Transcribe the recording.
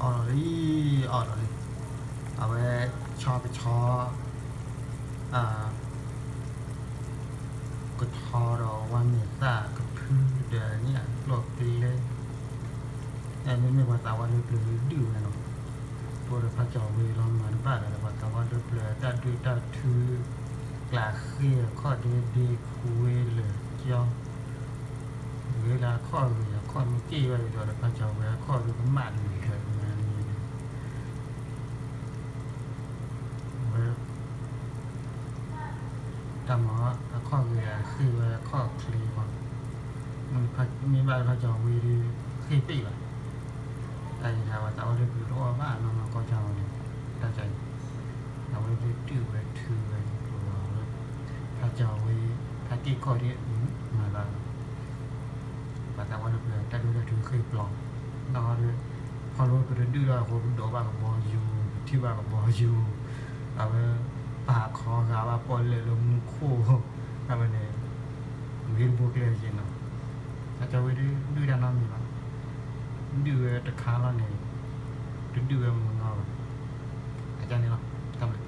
ออกเลยเอาไว้ชอไปชออ่ากดทอรอวันเมษากระพือเดี๋ยวนี้หลอกตีเลยอันนี้ไม่ว่าตาวันเลยดื้อเนาะตัวพระเจ้าเวลอนมาบ้านอะไรว่าตาวันเลยตาดื้อตาทือกลาเขียข้อเดีคุยเลยเจ้าเวลาข้อเรือข้อเมื่อกี้ว่าตัวพระเจ้าเวลาข้อเรือมันมันเลยเกิดมานี่ตามหมอข้อเรือคือว่าข้อคลีว่ามันมีบ้านพระเจ้าเวรีคือปีละแต่ถ้าว่าตาวันเลยรู้ว่าบ้านมันก็เจ้าเนี่ยเข้าใจเราเลยดื้อไปถือไปตัวพระเจ้าเวพระที่ข้อที่มาแล้วแต่ว่าเลยแต่ดูได้ถือเคยปลอมนอนเลยพอรู้ไปดื้อแล้วคนโดนบ้านกับบอยูที่บ้านกับบอยูเอาไปปากคอกาว่าปนเลยลงคู่อะไรเนี่ยวินบุกเลยจริงเนาะถ้าจะไปดื้อด้านนั้นมีมั้ยดื้อตะขาแล้วเนี่ยดื้อมึงเอาอาจารย์นี่เนาะทำเลย